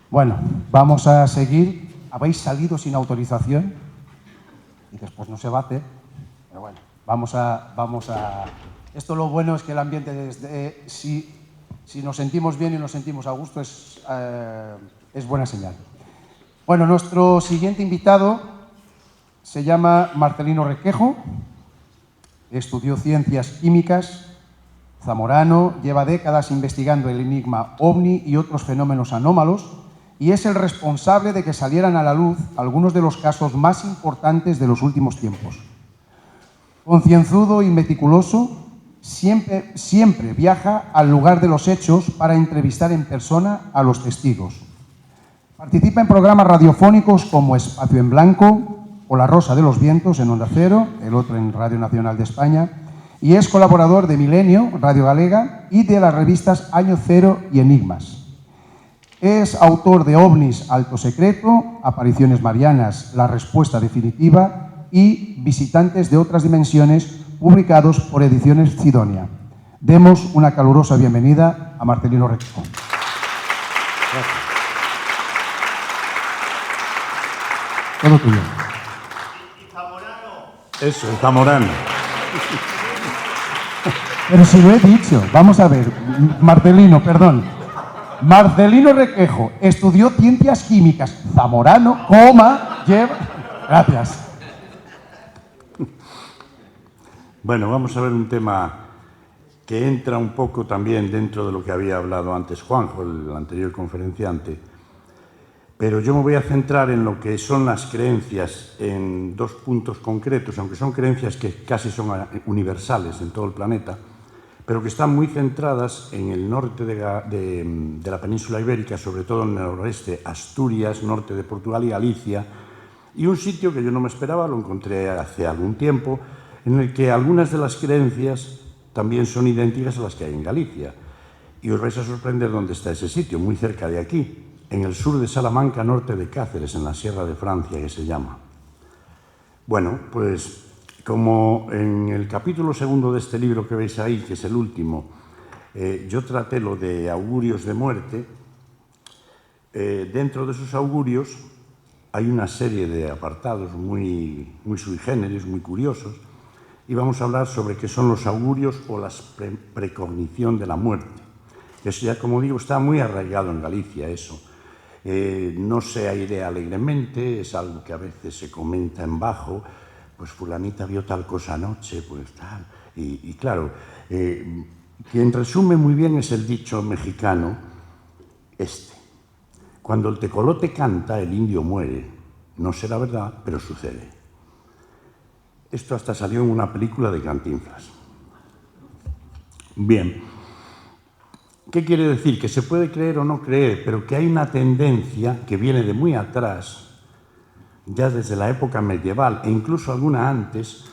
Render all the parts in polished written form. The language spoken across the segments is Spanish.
Bueno, vamos a seguir. Habéis salido sin autorización y después no se va a hacer, pero bueno, vamos a... Esto lo bueno es que el ambiente, si nos sentimos bien y nos sentimos a gusto, es buena señal. Bueno, nuestro siguiente invitado se llama Marcelino Requejo, estudió Ciencias Químicas, zamorano, lleva décadas investigando el enigma OVNI y otros fenómenos anómalos, y es el responsable de que salieran a la luz algunos de los casos más importantes de los últimos tiempos. Concienzudo y meticuloso, siempre viaja al lugar de los hechos para entrevistar en persona a los testigos. Participa en programas radiofónicos como Espacio en Blanco o La Rosa de los Vientos en Onda Cero, el otro en Radio Nacional de España, y es colaborador de Milenio, Radio Galega, y de las revistas Año Cero y Enigmas. Es autor de OVNIs Alto Secreto, Apariciones Marianas, La Respuesta Definitiva y Visitantes de otras Dimensiones, publicados por Ediciones Cidonia. Demos una calurosa bienvenida a Marcelino Requejo. Gracias. Todo tuyo. Zamorano. Eso, zamorano. Pero si lo he dicho, vamos a ver, Marcelino, perdón. Marcelino Requejo estudió Ciencias Químicas, zamorano, lleva... Gracias. Bueno, vamos a ver un tema que entra un poco también dentro de lo que había hablado antes Juanjo, el anterior conferenciante, pero yo me voy a centrar en lo que son las creencias en dos puntos concretos, aunque son creencias que casi son universales en todo el planeta, pero que están muy centradas en el norte de la península ibérica, sobre todo en el noroeste, Asturias, norte de Portugal y Galicia, y un sitio que yo no me esperaba, lo encontré hace algún tiempo, en el que algunas de las creencias también son idénticas a las que hay en Galicia. Y os vais a sorprender dónde está ese sitio, muy cerca de aquí, en el sur de Salamanca, norte de Cáceres, en la Sierra de Francia, que se llama. Bueno, pues como en el capítulo segundo de este libro que veis ahí, que es el último, yo traté lo de augurios de muerte, dentro de esos augurios hay una serie de apartados muy sui generis, muy curiosos, y vamos a hablar sobre qué son los augurios o la precognición de la muerte. Eso ya, como digo, está muy arraigado en Galicia, eso. No se airea alegremente, es algo que a veces se comenta en bajo, pues fulanita vio tal cosa anoche, pues tal. Y claro, quien resume muy bien es el dicho mexicano este. Cuando el tecolote canta, el indio muere. No será verdad, pero sucede. Esto hasta salió en una película de Cantinflas. Bien. ¿Qué quiere decir? Que se puede creer o no creer, pero que hay una tendencia que viene de muy atrás, ya desde la época medieval e incluso alguna antes,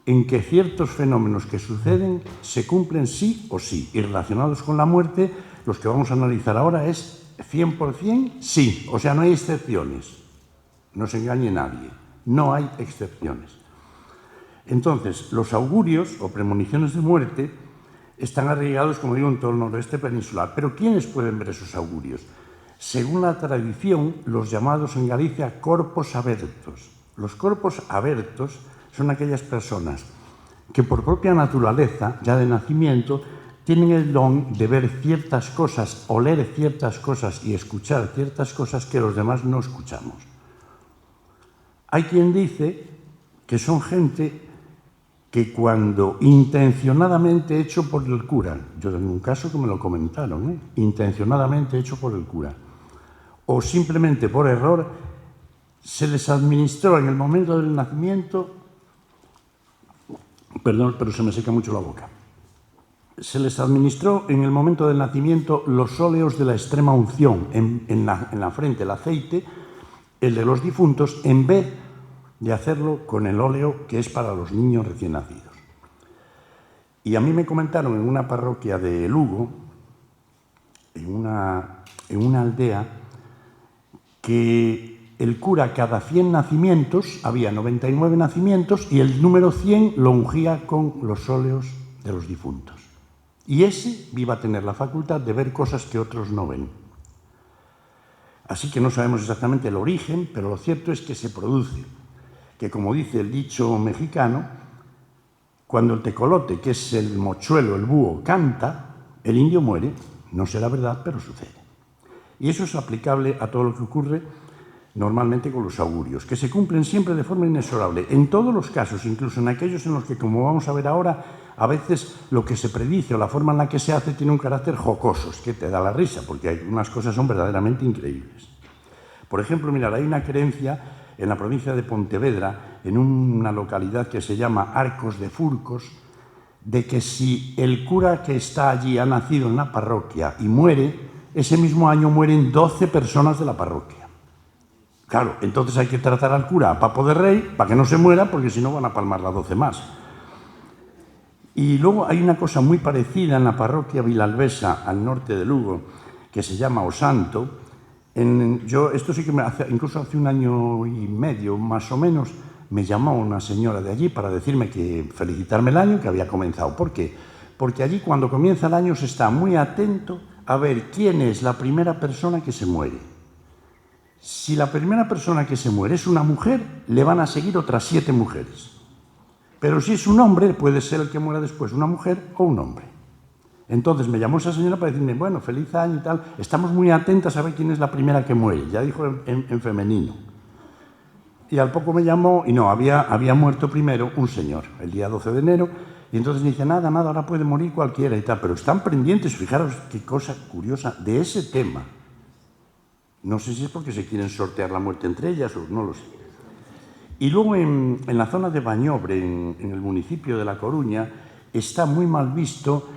en que ciertos fenómenos que suceden se cumplen sí o sí. Y relacionados con la muerte, los que vamos a analizar ahora es 100% sí. O sea, no hay excepciones. No se engañe nadie. No hay excepciones. Entonces, los augurios o premoniciones de muerte están arraigados, como digo, en todo el noroeste peninsular. Pero ¿quiénes pueden ver esos augurios? Según la tradición, los llamados en Galicia corpos abertos. Los corpos abertos son aquellas personas que por propia naturaleza, ya de nacimiento, tienen el don de ver ciertas cosas, oler ciertas cosas y escuchar ciertas cosas que los demás no escuchamos. Hay quien dice que son gente que cuando intencionadamente hecho por el cura, yo en un caso que me lo comentaron, intencionadamente hecho por el cura, o simplemente por error, se les administró en el momento del nacimiento, perdón, pero se me seca mucho la boca, se les administró en el momento del nacimiento los óleos de la extrema unción en la frente, el aceite, el de los difuntos, en vez de hacerlo con el óleo que es para los niños recién nacidos. Y a mí me comentaron en una parroquia de Lugo, en una aldea, que el cura cada 100 nacimientos, había 99 nacimientos, y el número 100 lo ungía con los óleos de los difuntos. Y ese iba a tener la facultad de ver cosas que otros no ven. Así que no sabemos exactamente el origen, pero lo cierto es que se produce, que como dice el dicho mexicano, cuando el tecolote, que es el mochuelo, el búho, canta, el indio muere. No será verdad, pero sucede. Y eso es aplicable a todo lo que ocurre normalmente con los augurios, que se cumplen siempre de forma inexorable. En todos los casos, incluso en aquellos en los que, como vamos a ver ahora, a veces lo que se predice o la forma en la que se hace tiene un carácter jocoso, es que te da la risa, porque algunas cosas son verdaderamente increíbles. Por ejemplo, mirad, hay una creencia en la provincia de Pontevedra, en una localidad que se llama Arcos de Furcos, de que si el cura que está allí ha nacido en la parroquia y muere, ese mismo año mueren 12 personas de la parroquia. Claro, entonces hay que tratar al cura a papo de rey para que no se muera, porque si no van a palmar las 12 más. Y luego hay una cosa muy parecida en la parroquia Vilalbesa, al norte de Lugo, que se llama Osanto. Esto sí que incluso hace un año y medio, más o menos, me llamó una señora de allí para decirme que felicitarme el año que había comenzado. ¿Por qué? Porque allí cuando comienza el año se está muy atento a ver quién es la primera persona que se muere. Si la primera persona que se muere es una mujer, le van a seguir otras 7 mujeres. Pero si es un hombre, puede ser el que muera después una mujer o un hombre. Entonces me llamó esa señora para decirme, bueno, feliz año y tal, estamos muy atentas a ver quién es la primera que muere. Ya dijo en femenino. Y al poco me llamó y no, había muerto primero un señor, el día 12 de enero, y entonces me dice, nada, ahora puede morir cualquiera y tal, pero están pendientes, fijaros qué cosa curiosa, de ese tema. No sé si es porque se quieren sortear la muerte entre ellas o no lo sé. Y luego en la zona de Bañobre, en el municipio de La Coruña, está muy mal visto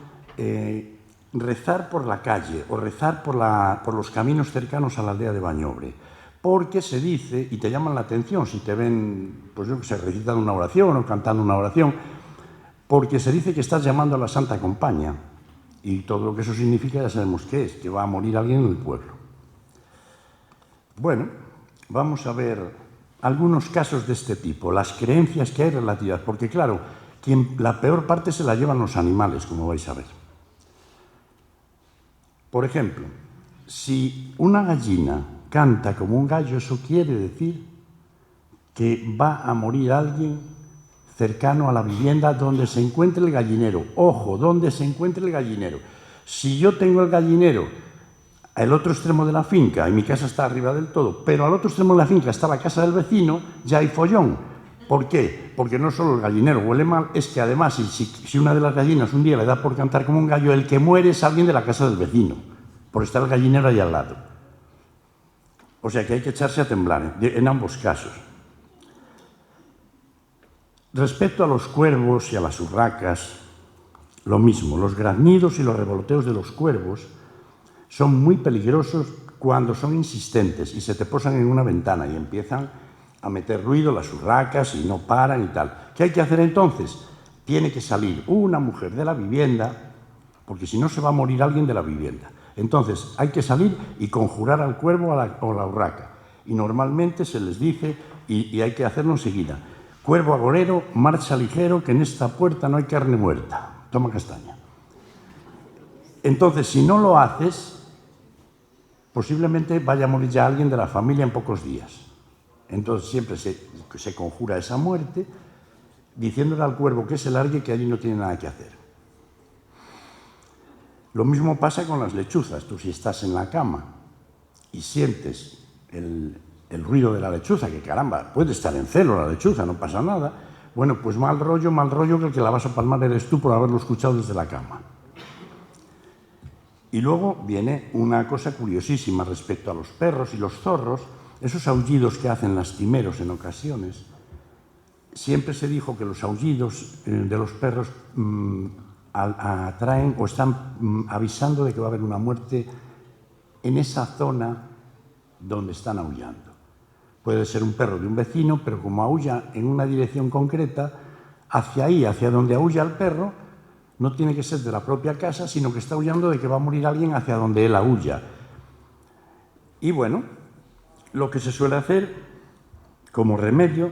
rezar por la calle o rezar por los caminos cercanos a la aldea de Bañobre, porque se dice, y te llaman la atención si te ven, pues yo que sé, recitando una oración o cantando una oración, porque se dice que estás llamando a la Santa Compañía, y todo lo que eso significa ya sabemos qué es, que va a morir alguien en el pueblo. Bueno, vamos a ver algunos casos de este tipo, las creencias que hay relativas, porque claro, la peor parte se la llevan los animales, como vais a ver. Por ejemplo, si una gallina canta como un gallo, eso quiere decir que va a morir alguien cercano a la vivienda donde se encuentre el gallinero. Ojo, donde se encuentre el gallinero. Si yo tengo el gallinero al otro extremo de la finca, y mi casa está arriba del todo, pero al otro extremo de la finca está la casa del vecino, ya hay follón. ¿Por qué? Porque no solo el gallinero huele mal, es que además, si una de las gallinas un día le da por cantar como un gallo, el que muere es alguien de la casa del vecino, por estar el gallinero ahí al lado. O sea que hay que echarse a temblar en ambos casos. Respecto a los cuervos y a las urracas, lo mismo, los graznidos y los revoloteos de los cuervos son muy peligrosos cuando son insistentes y se te posan en una ventana y empiezan a meter ruido las urracas y no paran y tal. ¿Qué hay que hacer entonces? Tiene que salir una mujer de la vivienda, porque si no se va a morir alguien de la vivienda. Entonces hay que salir y conjurar al cuervo o la urraca. Y normalmente se les dice, y hay que hacerlo enseguida, cuervo agorero, marcha ligero, que en esta puerta no hay carne muerta. Toma castaña. Entonces, si no lo haces, posiblemente vaya a morir ya alguien de la familia en pocos días. Entonces siempre se conjura esa muerte diciéndole al cuervo que se largue, que allí no tiene nada que hacer. Lo mismo pasa con las lechuzas. Tú si estás en la cama y sientes el ruido de la lechuza, que caramba, puede estar en celo la lechuza, no pasa nada, bueno, pues mal rollo, que el que la vas a palmar eres tú por haberlo escuchado desde la cama. Y luego viene una cosa curiosísima respecto a los perros y los zorros, esos aullidos que hacen lastimeros en ocasiones. Siempre se dijo que los aullidos de los perros atraen o están avisando de que va a haber una muerte en esa zona donde están aullando. Puede ser un perro de un vecino, pero como aulla en una dirección concreta, hacia ahí, hacia donde aulla el perro, no tiene que ser de la propia casa, sino que está aullando de que va a morir alguien hacia donde él aulla. Y bueno, lo que se suele hacer como remedio,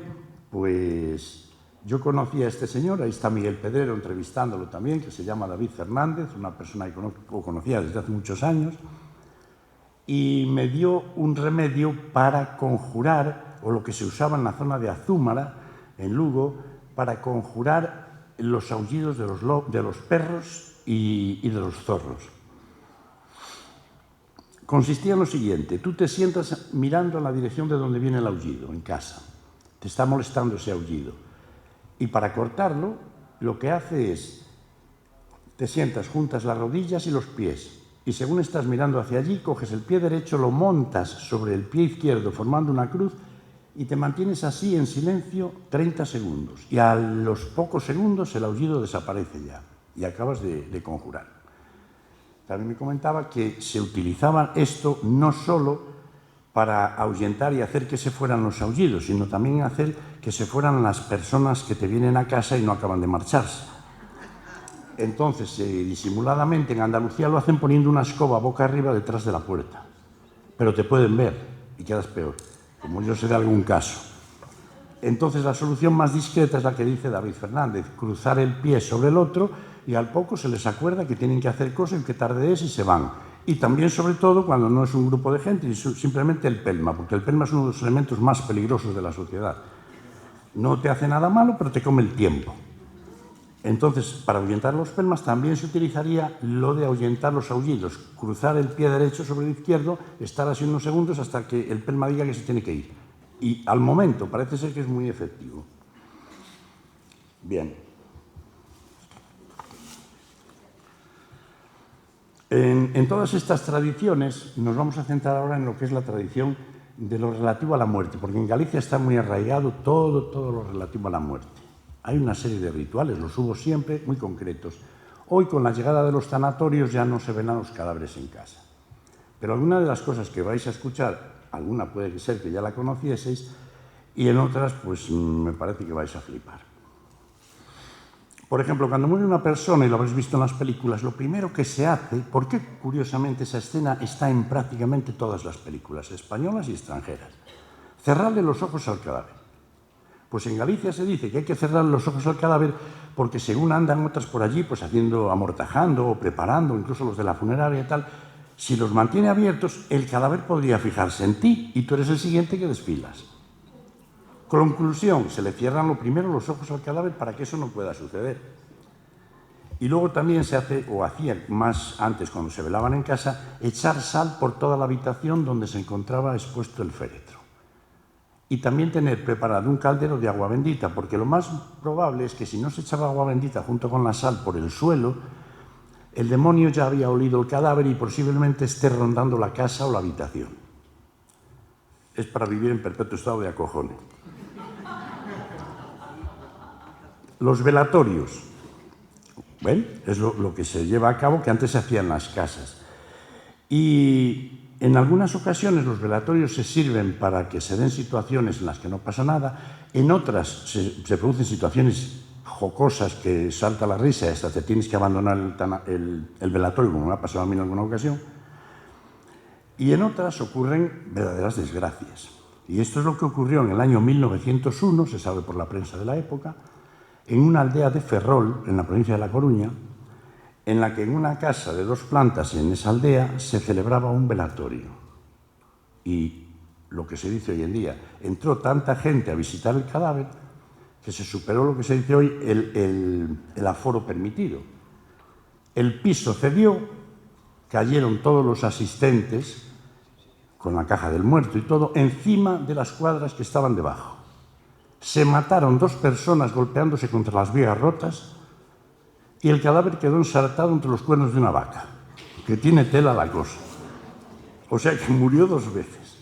pues yo conocí a este señor, ahí está Miguel Pedrero entrevistándolo también, que se llama David Fernández, una persona que conocía desde hace muchos años, y me dio un remedio para conjurar, o lo que se usaba en la zona de Azúmara, en Lugo, para conjurar los aullidos de los perros y de los zorros. Consistía en lo siguiente: tú te sientas mirando en la dirección de donde viene el aullido, en casa. Te está molestando ese aullido. Y para cortarlo, lo que hace es, te sientas, juntas las rodillas y los pies, y según estás mirando hacia allí, coges el pie derecho, lo montas sobre el pie izquierdo formando una cruz y te mantienes así en silencio 30 segundos. Y a los pocos segundos el aullido desaparece ya y acabas de conjurar. También me comentaba que se utilizaba esto no solo para ahuyentar y hacer que se fueran los aullidos, sino también hacer que se fueran las personas que te vienen a casa y no acaban de marcharse. Entonces, disimuladamente en Andalucía lo hacen poniendo una escoba boca arriba detrás de la puerta. Pero te pueden ver y quedas peor, como yo sé de algún caso. Entonces, la solución más discreta es la que dice David Fernández: cruzar el pie sobre el otro, y al poco se les acuerda que tienen que hacer cosas, en qué tarde es, y se van. Y también, sobre todo, cuando no es un grupo de gente, y simplemente el pelma, porque el pelma es uno de los elementos más peligrosos de la sociedad. No te hace nada malo, pero te come el tiempo. Entonces, para ahuyentar los pelmas también se utilizaría lo de ahuyentar los aullidos: cruzar el pie derecho sobre el izquierdo, estar así unos segundos hasta que el pelma diga que se tiene que ir. Y al momento parece ser que es muy efectivo. Bien. En todas estas tradiciones nos vamos a centrar ahora en lo que es la tradición de lo relativo a la muerte, porque en Galicia está muy arraigado todo lo relativo a la muerte. Hay una serie de rituales, los hubo siempre, muy concretos. Hoy, con la llegada de los tanatorios, ya no se ven a los cadáveres en casa. Pero alguna de las cosas que vais a escuchar, alguna puede ser que ya la conocieseis, y en otras, pues me parece que vais a flipar. Por ejemplo, cuando muere una persona, y lo habréis visto en las películas, lo primero que se hace, porque curiosamente esa escena está en prácticamente todas las películas, españolas y extranjeras: cerrarle los ojos al cadáver. Pues en Galicia se dice que hay que cerrar los ojos al cadáver porque según andan otras por allí, pues haciendo, amortajando o preparando, incluso los de la funeraria y tal, si los mantiene abiertos, el cadáver podría fijarse en ti y tú eres el siguiente que desfilas. Conclusión: se le cierran lo primero los ojos al cadáver para que eso no pueda suceder. Y luego también se hace, o hacía más antes cuando se velaban en casa, echar sal por toda la habitación donde se encontraba expuesto el féretro. Y también tener preparado un caldero de agua bendita, porque lo más probable es que si no se echaba agua bendita junto con la sal por el suelo, el demonio ya había olido el cadáver y posiblemente esté rondando la casa o la habitación. Es para vivir en perpetuo estado de acojone. Los velatorios. ¿Ven? Es lo que se lleva a cabo, que antes se hacía en las casas. Y en algunas ocasiones los velatorios se sirven para que se den situaciones en las que no pasa nada. En otras se producen situaciones jocosas que salta la risa y hasta te tienes que abandonar el velatorio, como me ha pasado a mí en alguna ocasión. Y en otras ocurren verdaderas desgracias. Y esto es lo que ocurrió en el año 1901, se sabe por la prensa de la época, en una aldea de Ferrol, en la provincia de La Coruña, en la que en una casa de 2 plantas en esa aldea se celebraba un velatorio. Y lo que se dice hoy en día, entró tanta gente a visitar el cadáver que se superó lo que se dice hoy el aforo permitido. El piso cedió, cayeron todos los asistentes con la caja del muerto y todo encima de las cuadras que estaban debajo. Se mataron 2 personas golpeándose contra las vigas rotas y el cadáver quedó ensartado entre los cuernos de una vaca, que tiene tela la cosa. O sea que murió 2 veces.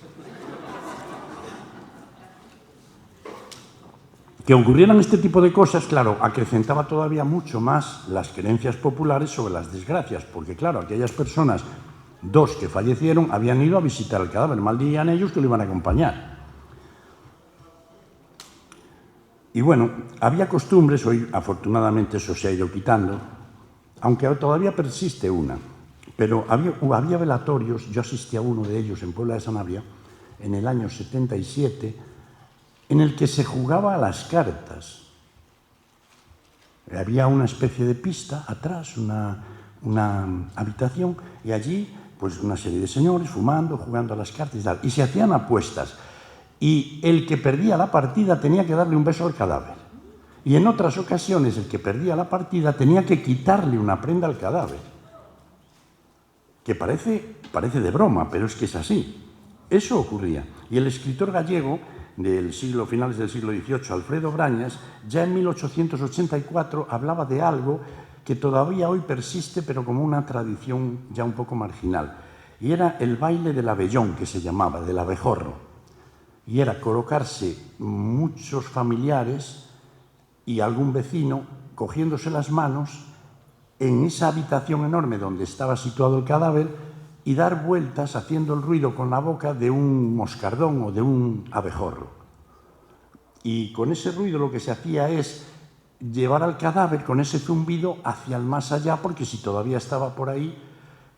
Que ocurrieran este tipo de cosas, claro, acrecentaba todavía mucho más las creencias populares sobre las desgracias, porque claro, aquellas personas, dos que fallecieron, habían ido a visitar el cadáver, mal dirían ellos que lo iban a acompañar. Y bueno, había costumbres, hoy afortunadamente eso se ha ido quitando, aunque todavía persiste una, pero había velatorios, yo asistí a uno de ellos en Puebla de Sanabria, en el año 77, en el que se jugaba a las cartas. Había una especie de pista atrás, una habitación, y allí pues una serie de señores fumando, jugando a las cartas y tal, y se hacían apuestas. Y el que perdía la partida tenía que darle un beso al cadáver. Y en otras ocasiones el que perdía la partida tenía que quitarle una prenda al cadáver. Que parece de broma, pero es que es así. Eso ocurría. Y el escritor gallego finales del siglo XVIII, Alfredo Brañas, ya en 1884 hablaba de algo que todavía hoy persiste, pero como una tradición ya un poco marginal. Y era el baile del abellón, que se llamaba, del abejorro. Y era colocarse muchos familiares y algún vecino cogiéndose las manos en esa habitación enorme donde estaba situado el cadáver y dar vueltas haciendo el ruido con la boca de un moscardón o de un abejorro. Y con ese ruido lo que se hacía es llevar al cadáver con ese zumbido hacia el más allá, porque si todavía estaba por ahí,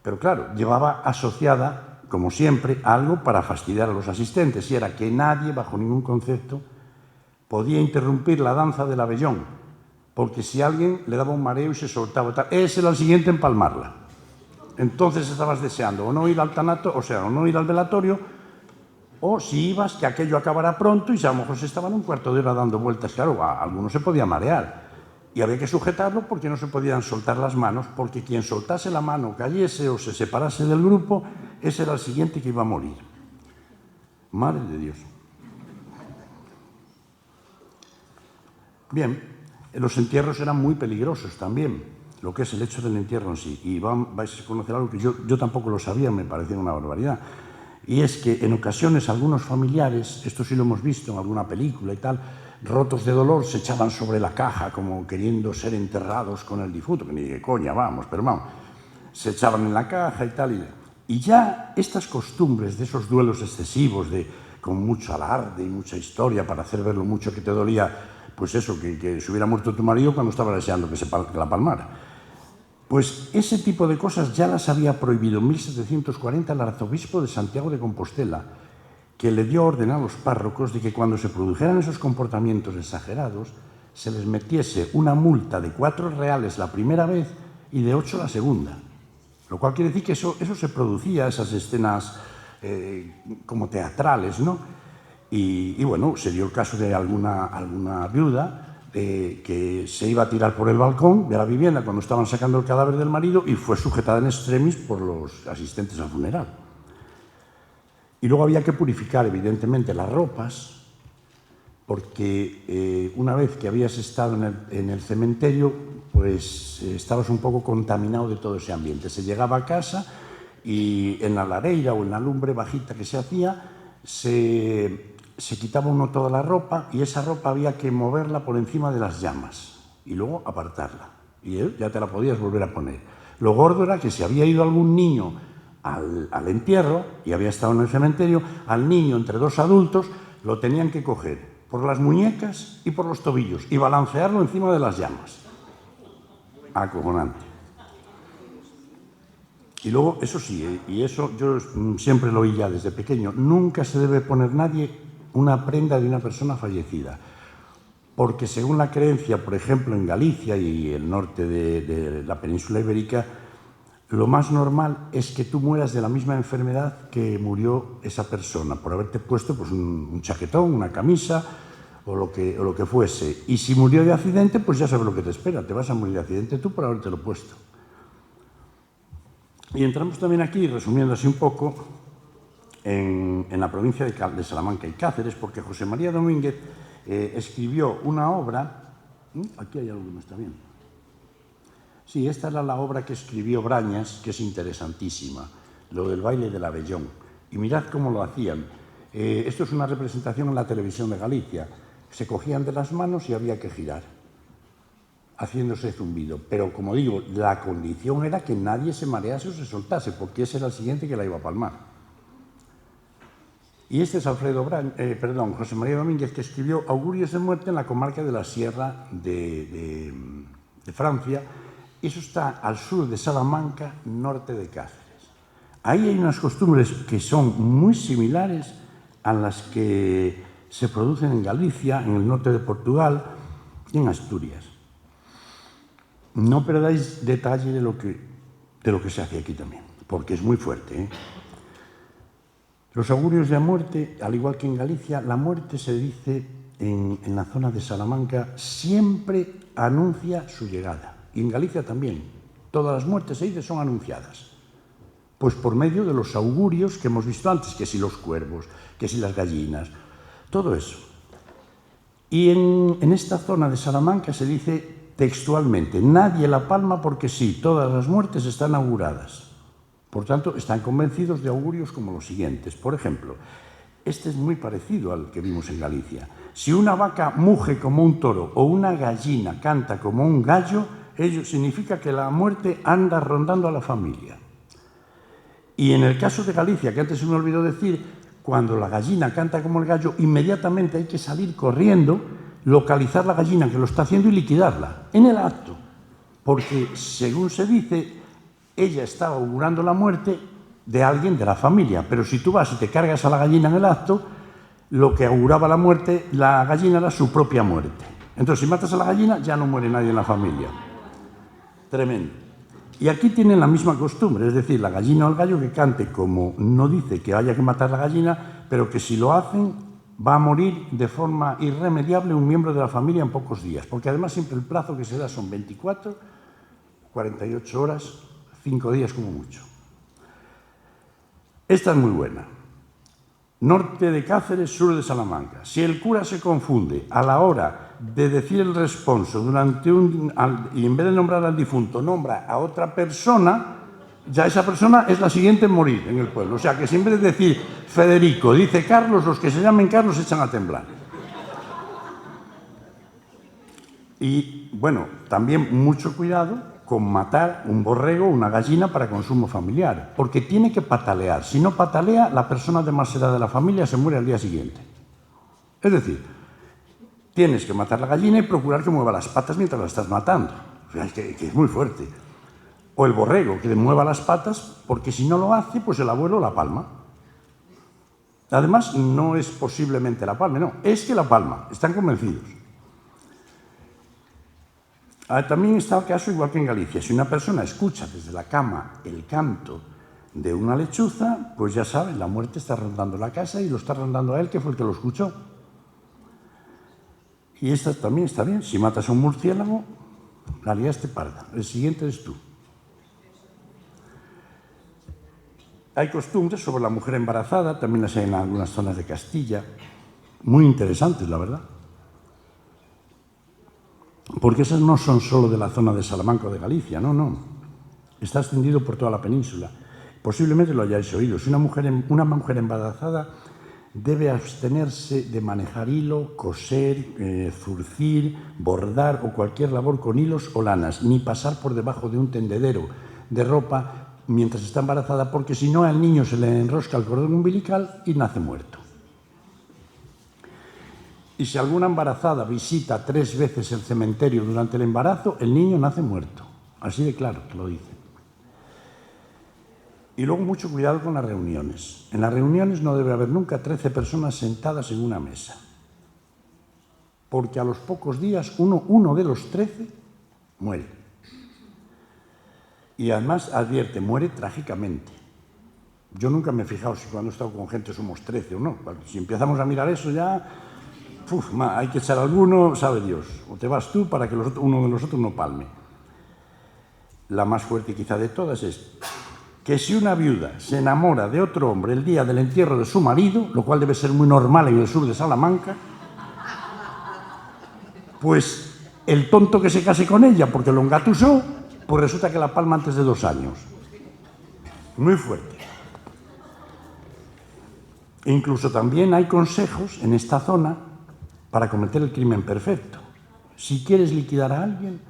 pero claro, llevaba asociada, como siempre, algo para fastidiar a los asistentes, y era que nadie, bajo ningún concepto, podía interrumpir la danza del abellón, porque si alguien le daba un mareo y se soltaba, ese era el siguiente en palmarla. Entonces estabas deseando o no ir al tanato, o sea, o no ir al velatorio, o si ibas, que aquello acabara pronto y si a lo mejor se estaban un cuarto de hora dando vueltas. Claro, a algunos se podía marear y había que sujetarlo porque no se podían soltar las manos, porque quien soltase la mano, cayese o se separase del grupo, ese era el siguiente que iba a morir. Madre de Dios. Bien, los entierros eran muy peligrosos también, lo que es el hecho del entierro en sí. Y vais a conocer algo que yo tampoco lo sabía, me parecía una barbaridad. Y es que en ocasiones algunos familiares, esto sí lo hemos visto en alguna película y tal, rotos de dolor, se echaban sobre la caja como queriendo ser enterrados con el difunto, que ni de coña, vamos, pero vamos, se echaban en la caja y tal. Y ya estas costumbres de esos duelos excesivos, con mucho alarde y mucha historia para hacer ver lo mucho que te dolía, pues eso, que se hubiera muerto tu marido cuando estaba deseando que la palmara. Pues ese tipo de cosas ya las había prohibido en 1740 el arzobispo de Santiago de Compostela, que le dio orden a los párrocos de que cuando se produjeran esos comportamientos exagerados se les metiese una multa de 4 reales la primera vez y de 8 la segunda. Lo cual quiere decir que eso se producía, esas escenas como teatrales, ¿no? Y bueno, se dio el caso de alguna viuda que se iba a tirar por el balcón de la vivienda cuando estaban sacando el cadáver del marido y fue sujetada en extremis por los asistentes al funeral. Y luego había que purificar, evidentemente, las ropas, porque una vez que habías estado en el cementerio, pues estabas un poco contaminado de todo ese ambiente. Se llegaba a casa y en la lareira o en la lumbre bajita que se hacía, se quitaba uno toda la ropa y esa ropa había que moverla por encima de las llamas y luego apartarla. Y ya te la podías volver a poner. Lo gordo era que si había ido algún niño al entierro y había estado en el cementerio, al niño entre dos adultos lo tenían que coger por las muñecas y por los tobillos y balancearlo encima de las llamas. Acojonante. Y luego, eso sí, y eso yo siempre lo oí ya desde pequeño, nunca se debe poner nadie una prenda de una persona fallecida, porque según la creencia, por ejemplo, en Galicia y el norte de la península ibérica, lo más normal es que tú mueras de la misma enfermedad que murió esa persona, por haberte puesto pues, un chaquetón, una camisa o lo que fuese. Y si murió de accidente, pues ya sabes lo que te espera, te vas a morir de accidente tú por habértelo puesto. Y entramos también aquí, resumiendo así un poco, en la provincia de Salamanca y Cáceres, porque José María Domínguez escribió una obra. Aquí hay algo que no está bien. Sí, esta era la obra que escribió Brañas, que es interesantísima, lo del baile del abellón. Y mirad cómo lo hacían. Esto es una representación en la televisión de Galicia. se cogían de las manos y había que girar, haciéndose zumbido. Pero, como digo, la condición era que nadie se marease o se soltase, porque ese era el siguiente que la iba a palmar. Y este es José María Domínguez, que escribió Augurios de muerte en la comarca de la Sierra de Francia. Eso está al sur de Salamanca, norte de Cáceres. Ahí hay unas costumbres que son muy similares a las que se producen en Galicia, en el norte de Portugal y en Asturias. No perdáis detalle de lo que se hace aquí también, porque es muy fuerte, ¿eh? Los augurios de muerte, al igual que en Galicia, la muerte se dice en la zona de Salamanca, siempre anuncia su llegada. Y en Galicia también. Todas las muertes se dice son anunciadas. Pues por medio de los augurios que hemos visto antes, que si los cuervos, que si las gallinas, todo eso. Y en esta zona de Salamanca se dice textualmente, nadie la palma porque sí, todas las muertes están auguradas. Por tanto, están convencidos de augurios como los siguientes. Por ejemplo, este es muy parecido al que vimos en Galicia. Si una vaca muge como un toro o una gallina canta como un gallo, ello significa que la muerte anda rondando a la familia. Y en el caso de Galicia, que antes se me olvidó decir, cuando la gallina canta como el gallo, inmediatamente hay que salir corriendo, localizar la gallina que lo está haciendo y liquidarla, en el acto. Porque, según se dice, ella está augurando la muerte de alguien de la familia. Pero si tú vas y te cargas a la gallina en el acto, lo que auguraba la muerte, la gallina era su propia muerte. Entonces, si matas a la gallina, ya no muere nadie en la familia. Tremendo. Y aquí tienen la misma costumbre, es decir, la gallina o el gallo que cante como no dice que haya que matar la gallina, pero que si lo hacen va a morir de forma irremediable un miembro de la familia en pocos días. Porque además siempre el plazo que se da son 24, 48 horas, 5 días como mucho. Esta es muy buena. Norte de Cáceres, sur de Salamanca. Si el cura se confunde a la hora de decir el responso y en vez de nombrar al difunto nombra a otra persona, ya esa persona es la siguiente en morir en el pueblo. O sea que si en vez de decir Federico dice Carlos, los que se llamen Carlos se echan a temblar. Y bueno, también mucho cuidado con matar un borrego o una gallina para consumo familiar, porque tiene que patalear. Si no patalea, la persona de más edad de la familia se muere al día siguiente. Es decir, tienes que matar la gallina y procurar que mueva las patas mientras la estás matando. O sea, que es muy fuerte. O el borrego, que le mueva las patas, porque si no lo hace, pues el abuelo la palma. Además, no es posiblemente la palma, no, es que la palma. Están convencidos. También está el caso igual que en Galicia. Si una persona escucha desde la cama el canto de una lechuza, pues ya saben, la muerte está rondando la casa y lo está rondando a él, que fue el que lo escuchó. Y esta también está bien. Si matas a un murciélago, la liaste parda. El siguiente eres tú. Hay costumbres sobre la mujer embarazada, también las hay en algunas zonas de Castilla, muy interesantes, la verdad. Porque esas no son solo de la zona de Salamanca o de Galicia, no. Está extendido por toda la península. Posiblemente lo hayáis oído. Si una mujer embarazada debe abstenerse de manejar hilo, coser, zurcir, bordar o cualquier labor con hilos o lanas, ni pasar por debajo de un tendedero de ropa mientras está embarazada, porque si no al niño se le enrosca el cordón umbilical y nace muerto. Y si alguna embarazada visita 3 veces el cementerio durante el embarazo, el niño nace muerto. Así de claro que lo dice. Y luego mucho cuidado con las reuniones. En las reuniones no debe haber nunca 13 personas sentadas en una mesa. Porque a los pocos días uno de los 13 muere. Y además advierte, muere trágicamente. Yo nunca me he fijado si cuando he estado con gente somos 13 o no. Si empezamos a mirar eso ya... hay que echar alguno, sabe Dios. O te vas tú para que uno de los otros no palme. La más fuerte quizá de todas es que si una viuda se enamora de otro hombre el día del entierro de su marido, lo cual debe ser muy normal en el sur de Salamanca, pues el tonto que se case con ella porque lo engatusó, pues resulta que la palma antes de 2 años. Muy fuerte. Incluso también hay consejos en esta zona para cometer el crimen perfecto. Si quieres liquidar a alguien,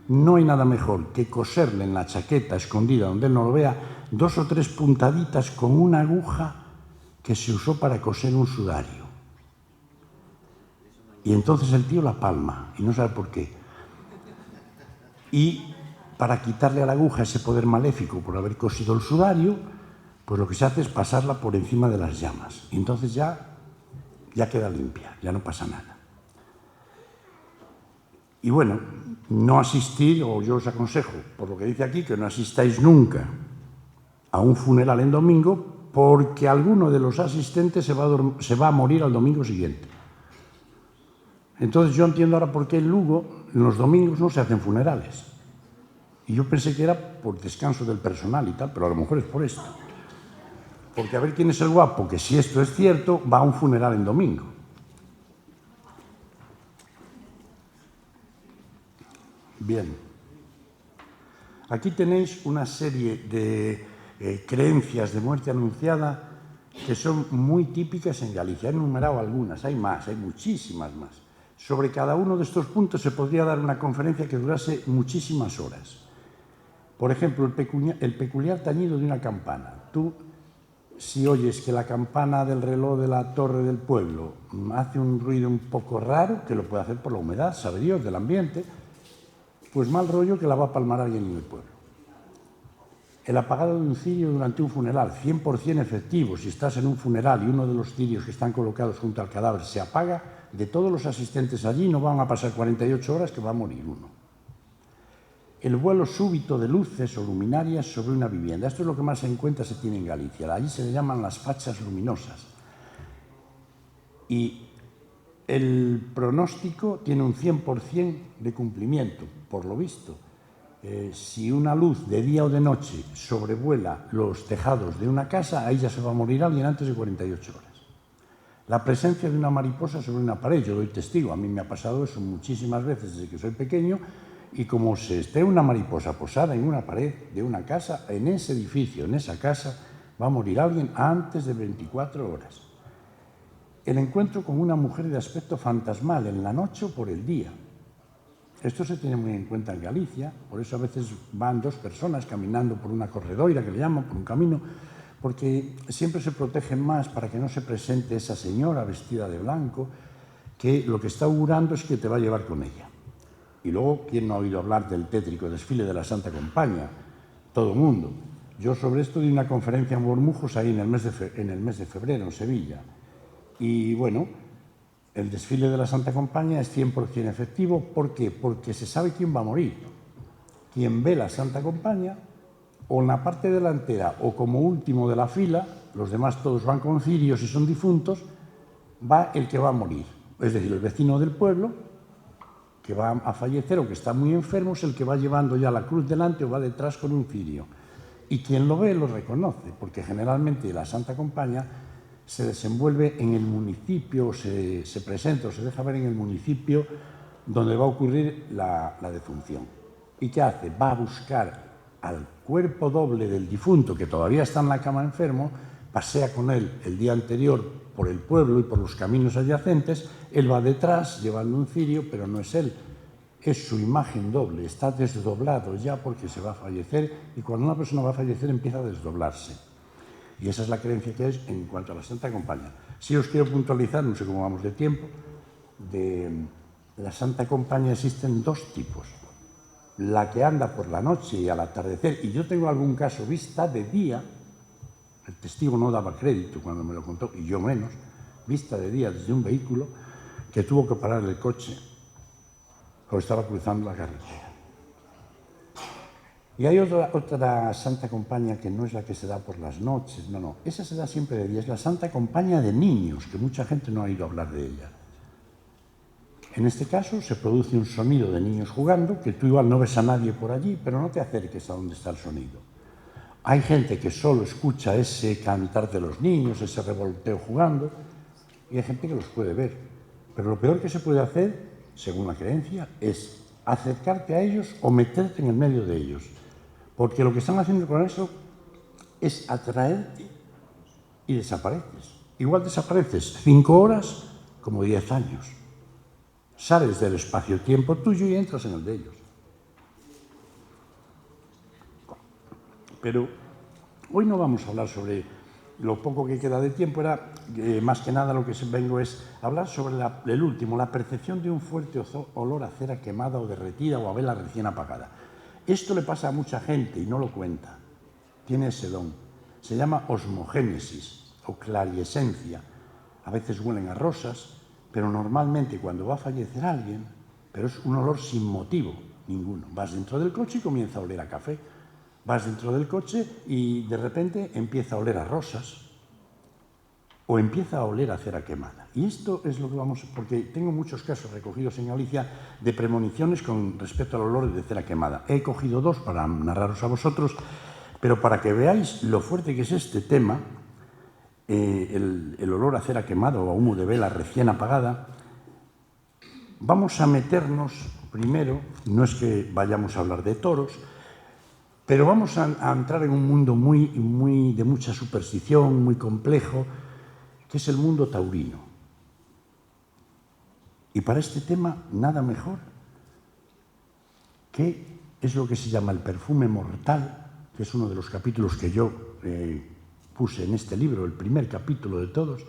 no hay nada mejor que coserle en la chaqueta, escondida donde él no lo vea, 2 o 3 puntaditas con una aguja que se usó para coser un sudario. Y entonces el tío la palma, y no sabe por qué. Y para quitarle a la aguja ese poder maléfico por haber cosido el sudario, pues lo que se hace es pasarla por encima de las llamas. Y entonces ya queda limpia, ya no pasa nada. Y bueno, no asistir, o yo os aconsejo, por lo que dice aquí, que no asistáis nunca a un funeral en domingo, porque alguno de los asistentes se va a morir al domingo siguiente. Entonces yo entiendo ahora por qué en Lugo en los domingos no se hacen funerales. Y yo pensé que era por descanso del personal y tal, pero a lo mejor es por esto. Porque a ver quién es el guapo, que si esto es cierto, va a un funeral en domingo. Bien. Aquí tenéis una serie de creencias de muerte anunciada que son muy típicas en Galicia. He enumerado algunas, hay más, hay muchísimas más. Sobre cada uno de estos puntos se podría dar una conferencia que durase muchísimas horas. Por ejemplo, el peculiar tañido de una campana. Tú, si oyes que la campana del reloj de la torre del pueblo hace un ruido un poco raro, que lo puede hacer por la humedad, sabe Dios, del ambiente, pues mal rollo que la va a palmar alguien en el pueblo. El apagado de un cirio durante un funeral, 100% efectivo. Si estás en un funeral y uno de los cirios que están colocados junto al cadáver se apaga, de todos los asistentes allí no van a pasar 48 horas que va a morir uno. El vuelo súbito de luces o luminarias sobre una vivienda. Esto es lo que más en cuenta se tiene en Galicia. Allí se le llaman las fachas luminosas. Y el pronóstico tiene un 100% de cumplimiento, por lo visto. Si una luz de día o de noche sobrevuela los tejados de una casa, ahí ya se va a morir alguien antes de 48 horas. La presencia de una mariposa sobre una pared, yo doy testigo, a mí me ha pasado eso muchísimas veces desde que soy pequeño, y como se esté una mariposa posada en una pared de una casa, en ese edificio, en esa casa, va a morir alguien antes de 24 horas. El encuentro con una mujer de aspecto fantasmal en la noche o por el día. Esto se tiene muy en cuenta en Galicia, por eso a veces van 2 personas caminando por una corredoira, que le llaman, por un camino, porque siempre se protegen más para que no se presente esa señora vestida de blanco, que lo que está augurando es que te va a llevar con ella. Y luego, ¿quién no ha oído hablar del tétrico desfile de la Santa Compaña? Todo el mundo. Yo sobre esto di una conferencia en Bormujos ahí en el mes de febrero, en Sevilla. Y bueno, el desfile de la Santa Compaña es 100% efectivo. ¿Por qué? Porque se sabe quién va a morir. Quien ve la Santa Compaña, o en la parte delantera, o como último de la fila, los demás todos van con cirios y son difuntos, va el que va a morir. Es decir, el vecino del pueblo, que va a fallecer o que está muy enfermo, es el que va llevando ya la cruz delante o va detrás con un cirio. Y quien lo ve lo reconoce, porque generalmente la Santa Compaña se desenvuelve en el municipio, se presenta o se deja ver en el municipio donde va a ocurrir la defunción. ¿Y qué hace? Va a buscar al cuerpo doble del difunto, que todavía está en la cama enfermo, pasea con él el día anterior por el pueblo y por los caminos adyacentes, él va detrás llevando un cirio, pero no es él, es su imagen doble, está desdoblado ya porque se va a fallecer, y cuando una persona va a fallecer empieza a desdoblarse. Y esa es la creencia que es en cuanto a la Santa Compaña. Si os quiero puntualizar, no sé cómo vamos de tiempo, de la Santa Compaña existen 2 tipos. La que anda por la noche y al atardecer, y yo tengo algún caso vista de día, el testigo no daba crédito cuando me lo contó, y yo menos, vista de día desde un vehículo que tuvo que parar el coche o estaba cruzando la carretera. Y hay otra Santa Compaña que no es la que se da por las noches, no, esa se da siempre de día, es la Santa Compaña de niños, que mucha gente no ha oído hablar de ella. En este caso se produce un sonido de niños jugando, que tú igual no ves a nadie por allí, pero no te acerques a donde está el sonido. Hay gente que solo escucha ese cantar de los niños, ese revolteo jugando, y hay gente que los puede ver. Pero lo peor que se puede hacer, según la creencia, es acercarte a ellos o meterte en el medio de ellos. Porque lo que están haciendo con eso es atraerte y desapareces. Igual desapareces 5 horas como 10 años. Sales del espacio-tiempo tuyo y entras en el de ellos. Pero hoy no vamos a hablar sobre lo poco que queda de tiempo, más que nada lo que vengo es hablar sobre el último, la percepción de un fuerte olor a cera quemada o derretida o a vela recién apagada. Esto le pasa a mucha gente y no lo cuenta. Tiene ese don. Se llama osmogénesis o clariesencia. A veces huelen a rosas, pero normalmente cuando va a fallecer alguien, pero es un olor sin motivo ninguno. Vas dentro del coche y comienza a oler a café. Vas dentro del coche y de repente empieza a oler a rosas o empieza a oler a cera quemada. Y esto es lo que porque tengo muchos casos recogidos en Galicia de premoniciones con respecto al olor de cera quemada. He cogido 2 para narraros a vosotros, pero para que veáis lo fuerte que es este tema, el olor a cera quemada o a humo de vela recién apagada, vamos a meternos primero, no es que vayamos a hablar de toros, pero vamos a entrar en un mundo de mucha superstición, muy complejo, que es el mundo taurino. Y para este tema, nada mejor que es lo que se llama el perfume mortal, que es uno de los capítulos que yo puse en este libro, el primer capítulo de todos,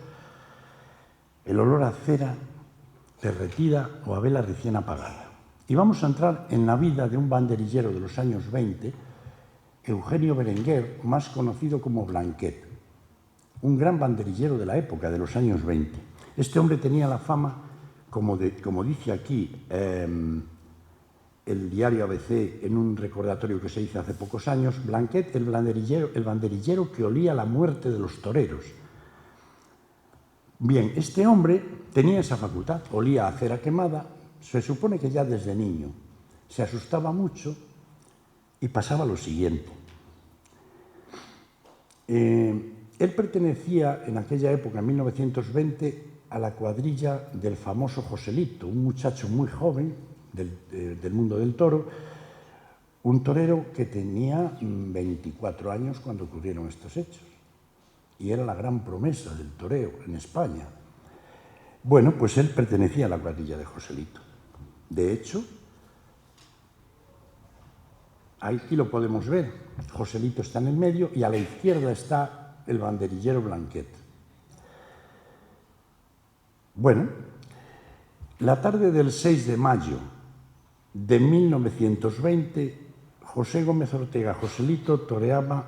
el olor a cera derretida o a vela recién apagada. Y vamos a entrar en la vida de un banderillero de los años 20, Eugenio Berenguer, más conocido como Blanquet, un gran banderillero de la época, de los años 20. Este hombre tenía la fama, como dice aquí el diario ABC en un recordatorio que se hizo hace pocos años, Blanquet, el banderillero que olía la muerte de los toreros. Bien, este hombre tenía esa facultad, olía a cera quemada, se supone que ya desde niño se asustaba mucho y pasaba lo siguiente. Él pertenecía en aquella época, en 1920, a la cuadrilla del famoso Joselito, un muchacho muy joven del mundo del toro, un torero que tenía 24 años cuando ocurrieron estos hechos y era la gran promesa del toreo en España. Bueno, pues él pertenecía a la cuadrilla de Joselito. De hecho, aquí lo podemos ver. Joselito está en el medio y a la izquierda está el banderillero Blanquet. Bueno, la tarde del 6 de mayo de 1920, José Gómez Ortega Joselito toreaba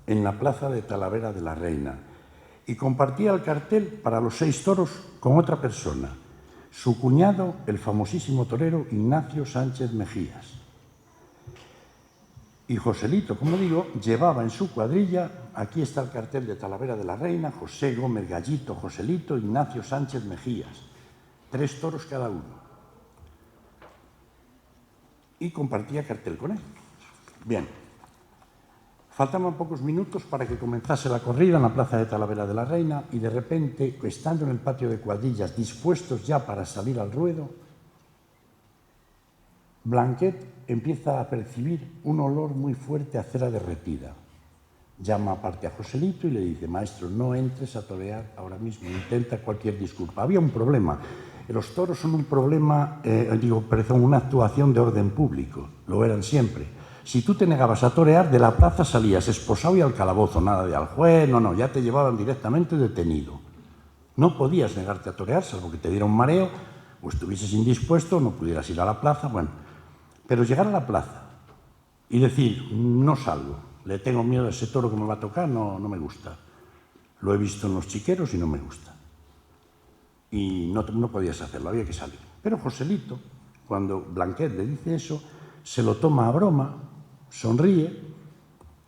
en la plaza de Talavera de la Reina y compartía el cartel para los 6 toros con otra persona, su cuñado, el famosísimo torero Ignacio Sánchez Mejías. Y Joselito, como digo, llevaba en su cuadrilla, aquí está el cartel de Talavera de la Reina, José Gómez Gallito, Joselito, Ignacio Sánchez Mejías, 3 toros cada uno. Y compartía cartel con él. Bien, faltaban pocos minutos para que comenzase la corrida en la plaza de Talavera de la Reina y de repente, estando en el patio de cuadrillas, dispuestos ya para salir al ruedo, Blanquet empieza a percibir un olor muy fuerte a cera derretida. Llama aparte a Joselito y le dice: maestro, no entres a torear ahora mismo, intenta cualquier disculpa. Había un problema. Los toros son un problema, una actuación de orden público, lo eran siempre. Si tú te negabas a torear, de la plaza salías esposado y al calabozo, nada de al juez, no, ya te llevaban directamente detenido. No podías negarte a torear, salvo que te diera un mareo, o estuvieses indispuesto, no pudieras ir a la plaza, bueno. Pero llegar a la plaza y decir: no salgo, le tengo miedo a ese toro que me va a tocar, no me gusta. Lo he visto en los chiqueros y no me gusta. Y no podías hacerlo, había que salir. Pero Joselito, cuando Blanquet le dice eso, se lo toma a broma, sonríe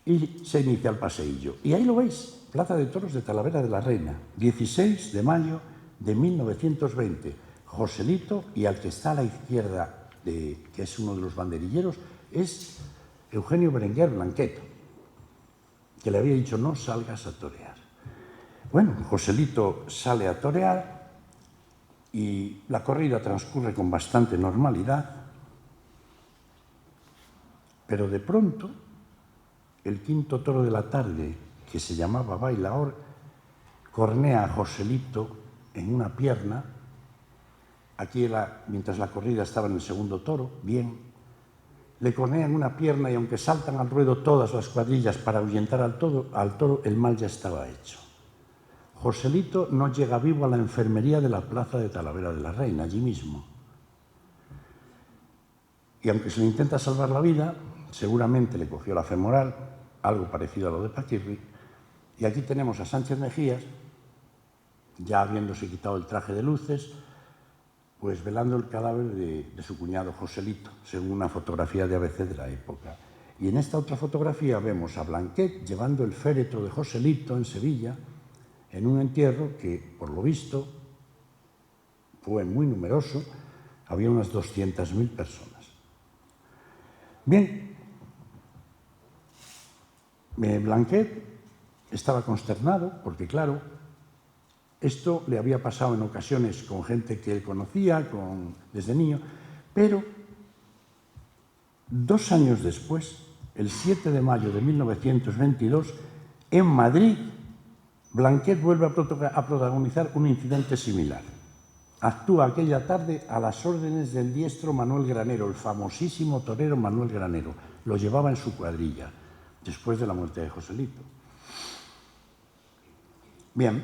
y se inicia el paseillo. Y ahí lo veis, Plaza de Toros de Talavera de la Reina, 16 de mayo de 1920. Joselito, y al que está a la izquierda, que es uno de los banderilleros, es Eugenio Berenguer Blanquet, que le había dicho: no salgas a torear. Bueno, Joselito sale a torear y la corrida transcurre con bastante normalidad, pero de pronto el quinto toro de la tarde, que se llamaba Bailaor, cornea a Joselito en una pierna Aquí, mientras la corrida estaba en el segundo toro, bien. Le cornean una pierna y aunque saltan al ruedo todas las cuadrillas para ahuyentar al toro, el mal ya estaba hecho. Joselito no llega vivo a la enfermería de la plaza de Talavera de la Reina, allí mismo. Y aunque se le intenta salvar la vida, seguramente le cogió la femoral, algo parecido a lo de Paquirri, y aquí tenemos a Sánchez Mejías, ya habiéndose quitado el traje de luces, pues velando el cadáver de su cuñado Joselito, según una fotografía de ABC de la época. Y en esta otra fotografía vemos a Blanquet llevando el féretro de Joselito en Sevilla, en un entierro que, por lo visto, fue muy numeroso, había unas 200.000 personas. Bien, Blanquet estaba consternado porque, claro, esto le había pasado en ocasiones con gente que él conocía desde niño, pero 2 años después, el 7 de mayo de 1922, en Madrid, Blanquet vuelve a protagonizar un incidente similar. Actúa aquella tarde a las órdenes del diestro Manuel Granero, el famosísimo torero Manuel Granero. Lo llevaba en su cuadrilla, después de la muerte de Joselito. Bien,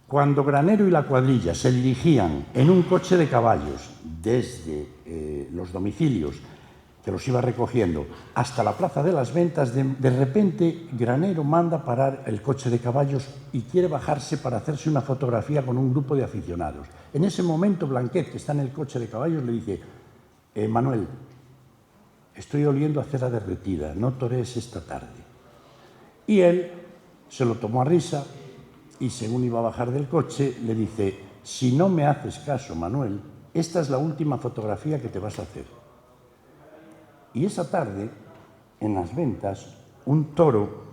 cuando Granero y la cuadrilla se dirigían en un coche de caballos desde los domicilios que los iba recogiendo hasta la Plaza de las Ventas, de repente Granero manda parar el coche de caballos y quiere bajarse para hacerse una fotografía con un grupo de aficionados. En ese momento Blanquet, que está en el coche de caballos, le dice: Manuel, estoy oliendo a cera derretida, no torees esta tarde. Y él se lo tomó a risa y, según iba a bajar del coche, le dice: si no me haces caso, Manuel, esta es la última fotografía que te vas a hacer. Y esa tarde, en las Ventas, un toro,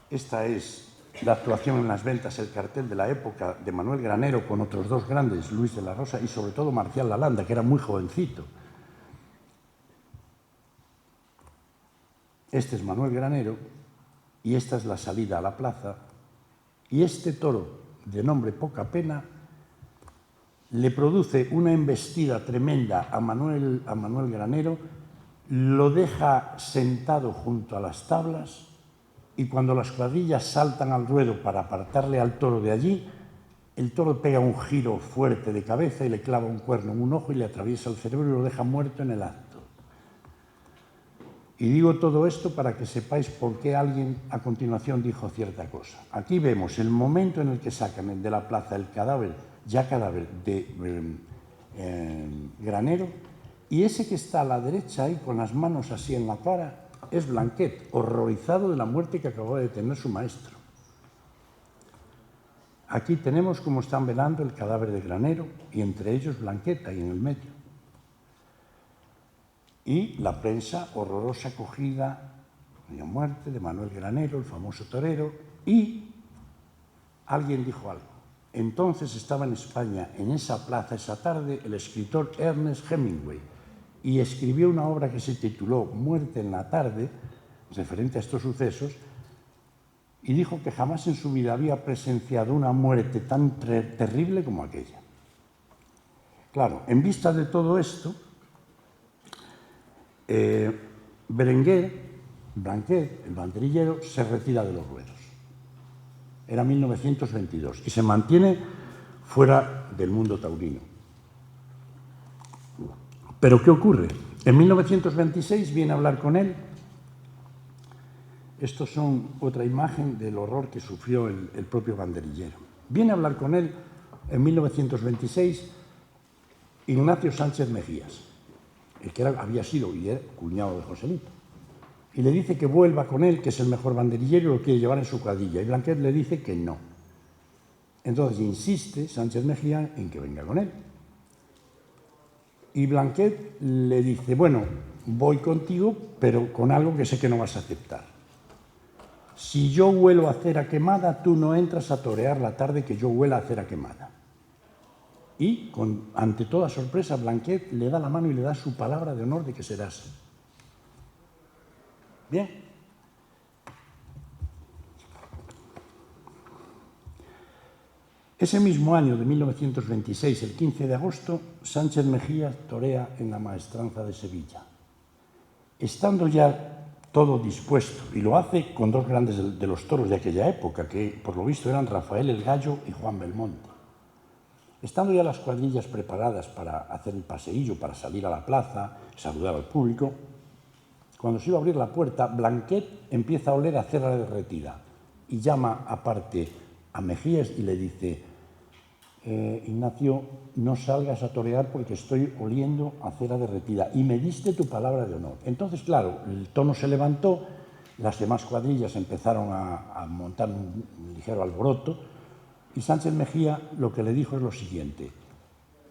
esta es la actuación en las Ventas, el cartel de la época de Manuel Granero con otros 2 grandes, Luis de la Rosa y sobre todo Marcial Lalanda, que era muy jovencito. Este es Manuel Granero y esta es la salida a la plaza. Y este toro, de nombre Poca Pena, le produce una embestida tremenda a Manuel Granero, lo deja sentado junto a las tablas y cuando las cuadrillas saltan al ruedo para apartarle al toro de allí, el toro pega un giro fuerte de cabeza y le clava un cuerno en un ojo y le atraviesa el cerebro y lo deja muerto en el acto. Y digo todo esto para que sepáis por qué alguien a continuación dijo cierta cosa. Aquí vemos el momento en el que sacan de la plaza el cadáver de Granero, y ese que está a la derecha ahí con las manos así en la cara es Blanquet, horrorizado de la muerte que acababa de tener su maestro. Aquí tenemos cómo están velando el cadáver de Granero y entre ellos Blanquet ahí en el medio. Y la prensa, horrorosa acogida, de muerte de Manuel Granero, el famoso torero, y alguien dijo algo. Entonces estaba en España, en esa plaza, esa tarde, el escritor Ernest Hemingway, y escribió una obra que se tituló Muerte en la tarde, referente a estos sucesos, y dijo que jamás en su vida había presenciado una muerte tan terrible como aquella. Claro, en vista de todo esto, Blanquet, el banderillero, se retira de los ruedos. Era 1922 y se mantiene fuera del mundo taurino. ¿Pero qué ocurre? En 1926 viene a hablar con él. Estos son otra imagen del horror que sufrió el propio banderillero. Viene a hablar con él en 1926 Ignacio Sánchez Mejías, el que había sido y era cuñado de Joselito. Y le dice que vuelva con él, que es el mejor banderillero y lo quiere llevar en su cuadrilla. Y Blanquet le dice que no. Entonces insiste Sánchez Mejía en que venga con él. Y Blanquet le dice: bueno, voy contigo, pero con algo que sé que no vas a aceptar. Si yo huelo a cera quemada, tú no entras a torear la tarde que yo huela a cera quemada. Y, ante toda sorpresa, Blanquet le da la mano y le da su palabra de honor de que será así. Bien. Ese mismo año de 1926, el 15 de agosto, Sánchez Mejía torea en la Maestranza de Sevilla. Estando ya todo dispuesto, y lo hace con dos grandes de los toros de aquella época, que por lo visto eran Rafael el Gallo y Juan Belmonte. Estando ya las cuadrillas preparadas para hacer el paseillo, para salir a la plaza, saludar al público, cuando se iba a abrir la puerta, Blanquet empieza a oler a cera derretida y llama aparte a Mejías y le dice: Ignacio, no salgas a torear porque estoy oliendo a cera derretida y me diste tu palabra de honor. Entonces, claro, el tono se levantó, las demás cuadrillas empezaron a montar un ligero alboroto y Sánchez Mejía lo que le dijo es lo siguiente.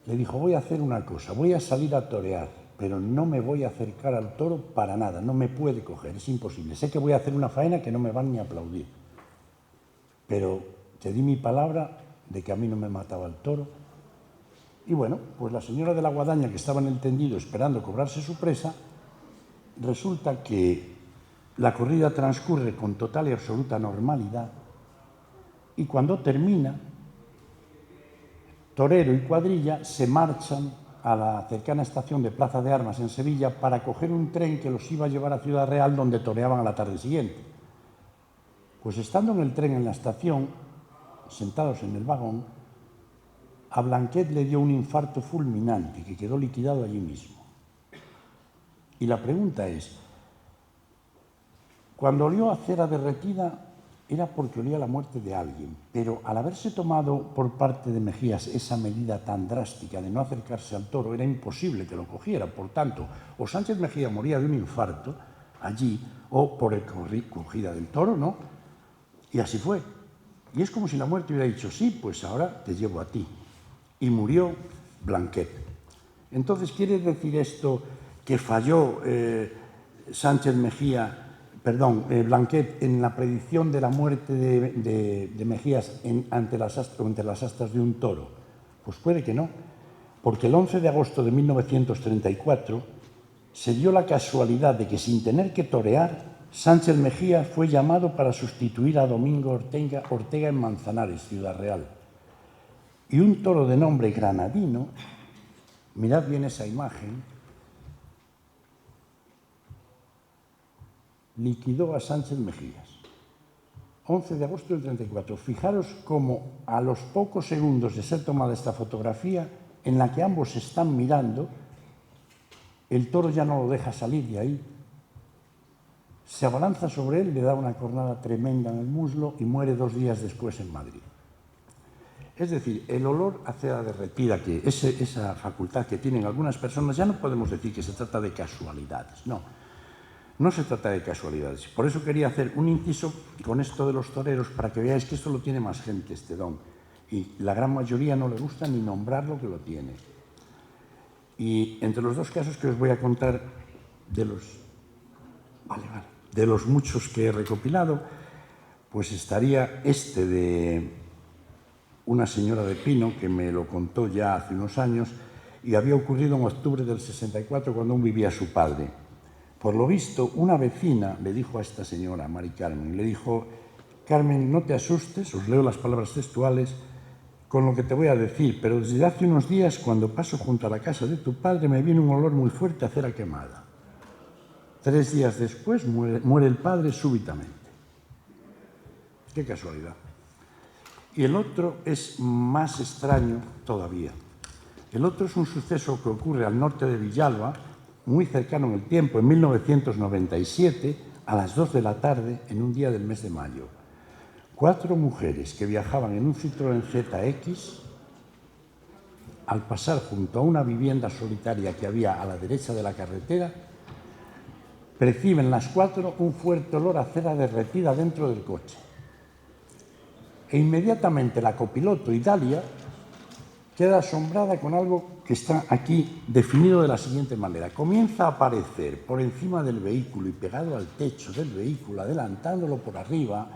Le dijo: voy a hacer una cosa, voy a salir a torear, pero no me voy a acercar al toro para nada, no me puede coger, es imposible. Sé que voy a hacer una faena que no me van ni a aplaudir, pero te di mi palabra de que a mí no me mataba el toro. Y bueno, pues la señora de la guadaña, que estaba en el tendido esperando cobrarse su presa, resulta que la corrida transcurre con total y absoluta normalidad y cuando termina, torero y cuadrilla se marchan a la cercana estación de Plaza de Armas en Sevilla para coger un tren que los iba a llevar a Ciudad Real, donde toreaban a la tarde siguiente. Pues estando en el tren en la estación, sentados en el vagón, a Blanquet le dio un infarto fulminante que quedó liquidado allí mismo. Y la pregunta es, cuando olió a cera derretida era porque olía la muerte de alguien, pero al haberse tomado por parte de Mejías esa medida tan drástica de no acercarse al toro, era imposible que lo cogiera. Por tanto, o Sánchez Mejía moría de un infarto allí, o por el cogida del toro, ¿no? Y así fue. Y es como si la muerte hubiera dicho: sí, pues ahora te llevo a ti. Y murió Blanquet. Entonces, ¿quiere decir esto que falló Sánchez Mejía, Blanquet en la predicción de la muerte de Mejías entre las astas de un toro? Pues puede que no, porque el 11 de agosto de 1934 se dio la casualidad de que, sin tener que torear, Sánchez Mejía fue llamado para sustituir a Domingo Ortega en Manzanares, Ciudad Real. Y un toro de nombre Granadino, mirad bien esa imagen, liquidó a Sánchez Mejías. 11 de agosto del 34. Fijaros cómo a los pocos segundos de ser tomada esta fotografía, en la que ambos se están mirando, el toro ya no lo deja salir de ahí. Se abalanza sobre él, le da una cornada tremenda en el muslo y muere 2 días después en Madrid. Es decir, el olor a cera derretida, que esa facultad que tienen algunas personas, ya no podemos decir que se trata de casualidades, no. No se trata de casualidades. Por eso quería hacer un inciso con esto de los toreros, para que veáis que esto lo tiene más gente, este don. Y la gran mayoría no le gusta ni nombrar lo que lo tiene. Y entre los dos casos que os voy a contar de los muchos que he recopilado, pues estaría este de una señora de Pino, que me lo contó ya hace unos años, y había ocurrido en octubre del 64, cuando aún vivía su padre. Por lo visto, una vecina le dijo a esta señora, Mari Carmen, le dijo: Carmen, no te asustes, os leo las palabras textuales, con lo que te voy a decir, pero desde hace unos días, cuando paso junto a la casa de tu padre, me viene un olor muy fuerte a cera quemada. 3 días después muere el padre súbitamente. Qué casualidad. Y el otro es más extraño todavía. El otro es un suceso que ocurre al norte de Villalba, muy cercano en el tiempo, en 1997, a las 2 de la tarde, en un día del mes de mayo. 4 mujeres que viajaban en un Citroën ZX, al pasar junto a una vivienda solitaria que había a la derecha de la carretera, perciben las 4 un fuerte olor a cera derretida dentro del coche. E inmediatamente la copiloto, Idalia, queda asombrada con algo que está aquí definido de la siguiente manera. Comienza a aparecer por encima del vehículo y pegado al techo del vehículo, adelantándolo por arriba,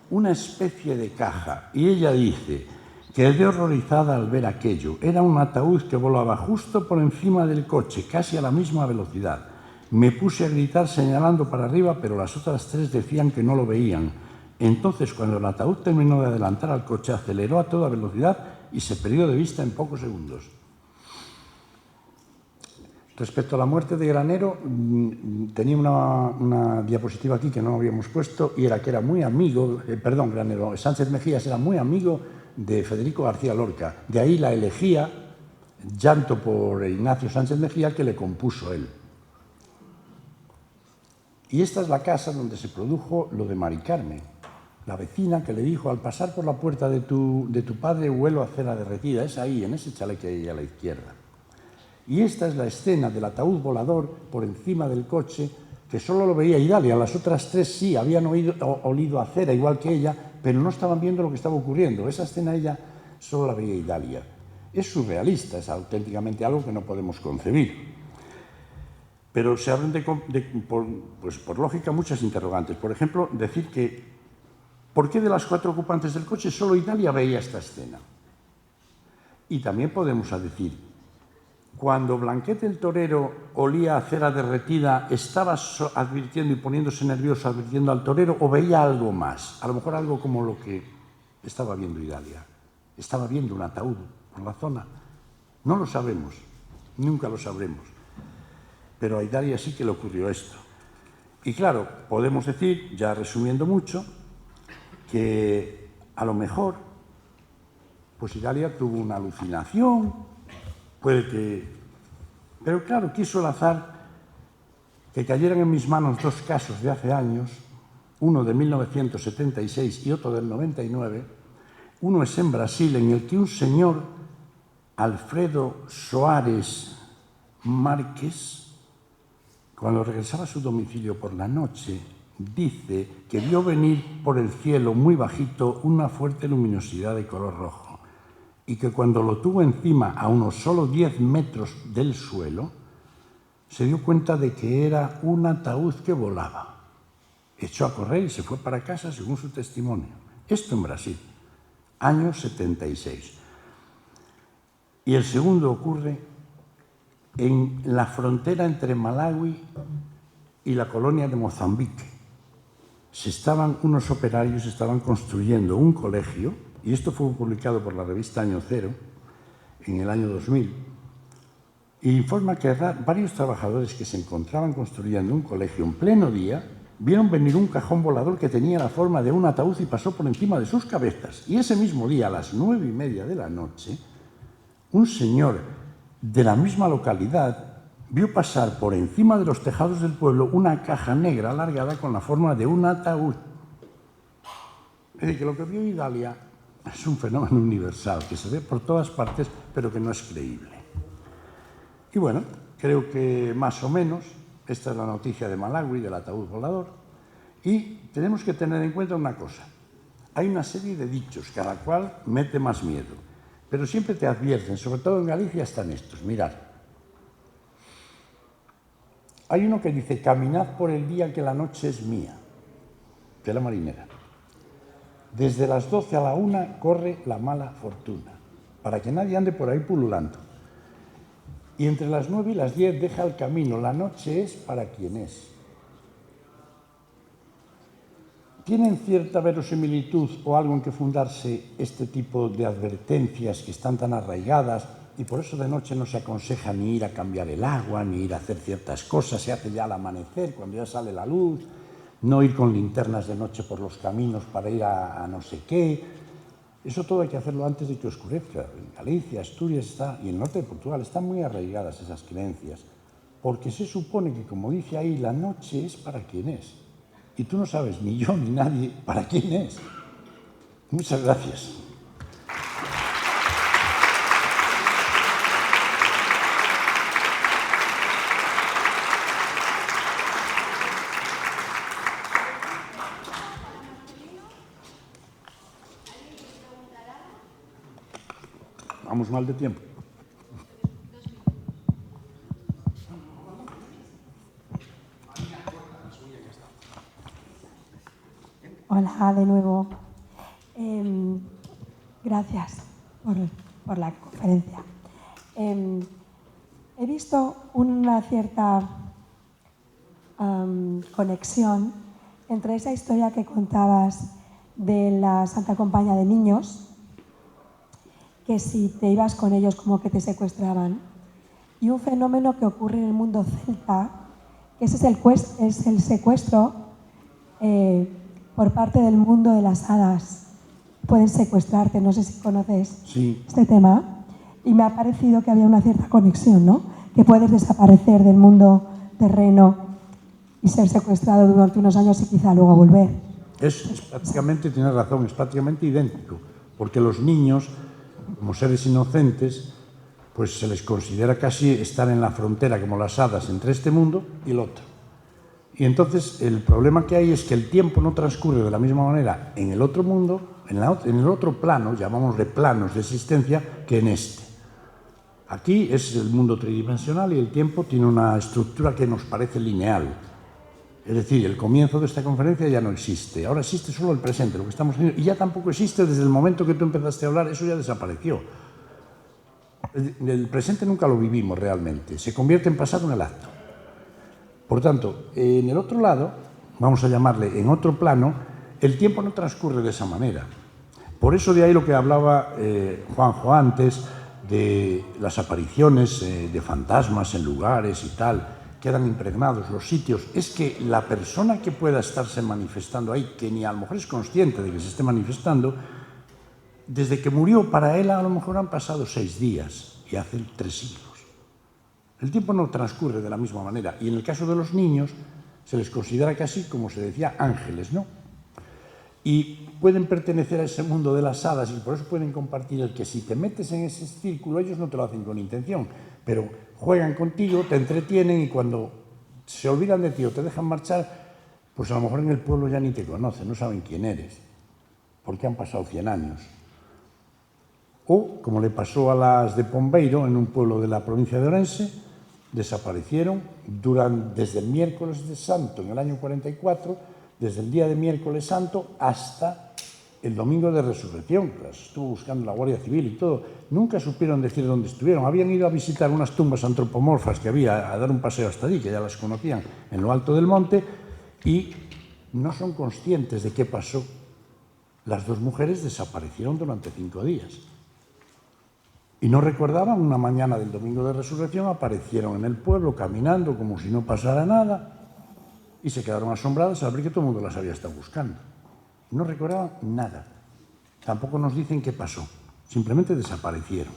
una especie de caja. Y ella dice: quedé horrorizada al ver aquello. Era un ataúd que volaba justo por encima del coche, casi a la misma velocidad. Me puse a gritar señalando para arriba, pero las otras 3 decían que no lo veían. Entonces, cuando el ataúd terminó de adelantar al coche, aceleró a toda velocidad y se perdió de vista en pocos segundos. Respecto a la muerte de Granero, tenía una diapositiva aquí que no habíamos puesto, y era que era muy amigo, Granero, Sánchez Mejías era muy amigo de Federico García Lorca. De ahí la elegía, Llanto por Ignacio Sánchez Mejía, que le compuso él. Y esta es la casa donde se produjo lo de Mari Carmen, la vecina que le dijo: al pasar por la puerta de tu padre huelo a cera derretida. Es ahí, en ese chalet que hay ahí a la izquierda. Y esta es la escena del ataúd volador por encima del coche, que solo lo veía Idalia. Las otras tres sí, habían olido a cera igual que ella, pero no estaban viendo lo que estaba ocurriendo. Esa escena ella solo la veía Idalia. Es surrealista, es auténticamente algo que no podemos concebir. Pero se abren por lógica muchas interrogantes. Por ejemplo, decir que ¿por qué de las 4 ocupantes del coche solo Idalia veía esta escena? Y también podemos decir, cuando Blanquete el torero olía a cera derretida, ¿estaba advirtiendo y poniéndose nervioso, advirtiendo al torero, o veía algo más? A lo mejor algo como lo que estaba viendo Idalia. Estaba viendo un ataúd por la zona. No lo sabemos, nunca lo sabremos. Pero a Idalia sí que le ocurrió esto. Y claro, podemos decir, ya resumiendo mucho, que a lo mejor pues Idalia tuvo una alucinación, puede que... Pero claro, quiso el azar que cayeran en mis manos 2 casos de hace años, uno de 1976 y otro del 99. Uno es en Brasil, en el que un señor, Alfredo Soares Márquez, cuando regresaba a su domicilio por la noche, dice que vio venir por el cielo muy bajito una fuerte luminosidad de color rojo, y que cuando lo tuvo encima a unos solo 10 metros del suelo, se dio cuenta de que era un ataúd que volaba. Echó a correr y se fue para casa, según su testimonio. Esto en Brasil, año 76. Y el segundo ocurre en la frontera entre Malawi y la colonia de Mozambique. Unos operarios estaban construyendo un colegio, y esto fue publicado por la revista Año Cero en el año 2000, e informa que varios trabajadores que se encontraban construyendo un colegio en pleno día vieron venir un cajón volador que tenía la forma de un ataúd y pasó por encima de sus cabezas. Y ese mismo día, a las 9:30 de la noche, un señor de la misma localidad vio pasar por encima de los tejados del pueblo una caja negra alargada con la forma de un ataúd. Es decir, que lo que vio Idalia es un fenómeno universal que se ve por todas partes, pero que no es creíble. Y bueno, creo que más o menos esta es la noticia de Malawi, del ataúd volador, y tenemos que tener en cuenta una cosa. Hay una serie de dichos, cada cual mete más miedo, pero siempre te advierten, sobre todo en Galicia están estos. Mirad, hay uno que dice: caminad por el día que la noche es mía, de la marinera. Desde las 12 a la 1 corre la mala fortuna, para que nadie ande por ahí pululando. Y entre las 9 y las 10 deja el camino, la noche es para quien es. ¿Tienen cierta verosimilitud o algo en que fundarse este tipo de advertencias que están tan arraigadas, y por eso de noche no se aconseja ni ir a cambiar el agua, ni ir a hacer ciertas cosas, se hace ya al amanecer, cuando ya sale la luz, no ir con linternas de noche por los caminos para ir a no sé qué? Eso todo hay que hacerlo antes de que oscurezca. En Galicia, Asturias y el norte de Portugal están muy arraigadas esas creencias, porque se supone que, como dice ahí, la noche es para quien es. Y tú no sabes, ni yo ni nadie, para quién es. Muchas gracias. Vamos mal de tiempo. Hola de nuevo. Gracias por la conferencia. He visto una cierta conexión entre esa historia que contabas de la Santa Compañía de Niños, que si te ibas con ellos como que te secuestraban. Y un fenómeno que ocurre en el mundo celta, que ese es el secuestro por parte del mundo de las hadas. Pueden secuestrarte, no sé si conoces este tema. Y me ha parecido que había una cierta conexión, ¿no? Que puedes desaparecer del mundo terreno y ser secuestrado durante unos años y quizá luego volver. Es prácticamente, tienes razón, es prácticamente idéntico, porque los niños, como seres inocentes, pues se les considera casi estar en la frontera, como las hadas, entre este mundo y el otro. Y entonces el problema que hay es que el tiempo no transcurre de la misma manera en el otro mundo, en el otro plano, llamámosle planos de existencia, que en este. Aquí es el mundo tridimensional y el tiempo tiene una estructura que nos parece lineal. Es decir, el comienzo de esta conferencia ya no existe. Ahora existe solo el presente, lo que estamos haciendo. Y ya tampoco existe desde el momento que tú empezaste a hablar, eso ya desapareció. El presente nunca lo vivimos realmente. Se convierte en pasado en el acto. Por tanto, en el otro lado, vamos a llamarle en otro plano, el tiempo no transcurre de esa manera. Por eso de ahí lo que hablaba Juanjo antes, de las apariciones de fantasmas en lugares y tal, quedan impregnados los sitios, es que la persona que pueda estarse manifestando ahí, que ni a lo mejor es consciente de que se esté manifestando, desde que murió para él a lo mejor han pasado 6 días y hace 3 siglos. El tiempo no transcurre de la misma manera y en el caso de los niños se les considera casi, como se decía, ángeles, ¿no? Y pueden pertenecer a ese mundo de las hadas y por eso pueden compartir el que si te metes en ese círculo ellos no te lo hacen con intención, pero juegan contigo, te entretienen y cuando se olvidan de ti o te dejan marchar, pues a lo mejor en el pueblo ya ni te conocen, no saben quién eres, porque han pasado 100 años. O, como le pasó a las de Pombeiro, en un pueblo de la provincia de Orense, desaparecieron desde el miércoles de Santo en el año 44, desde el día de miércoles santo hasta el domingo de resurrección. Las estuvo buscando la Guardia Civil y todo. Nunca supieron decir dónde estuvieron. Habían ido a visitar unas tumbas antropomorfas que había, a dar un paseo hasta allí, que ya las conocían, en lo alto del monte, y no son conscientes de qué pasó. Las 2 mujeres desaparecieron durante 5 días. Y no recordaban, una mañana del domingo de resurrección, aparecieron en el pueblo caminando como si no pasara nada, y se quedaron asombrados al ver que todo el mundo las había estado buscando. No recordaban nada. Tampoco nos dicen qué pasó. Simplemente desaparecieron.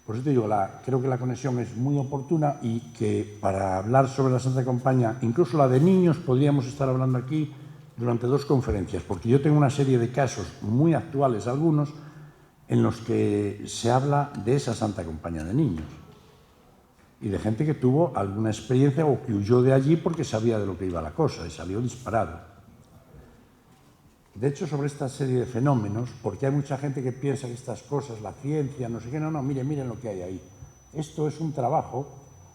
Por eso te digo, creo que la conexión es muy oportuna y que para hablar sobre la Santa Compañía, incluso la de niños, podríamos estar hablando aquí durante 2 conferencias, porque yo tengo una serie de casos muy actuales, algunos, en los que se habla de esa Santa Compañía de niños. Y de gente que tuvo alguna experiencia o que huyó de allí porque sabía de lo que iba la cosa y salió disparado. De hecho, sobre esta serie de fenómenos, porque hay mucha gente que piensa que estas cosas, la ciencia, no sé qué, no, miren lo que hay ahí. Esto es un trabajo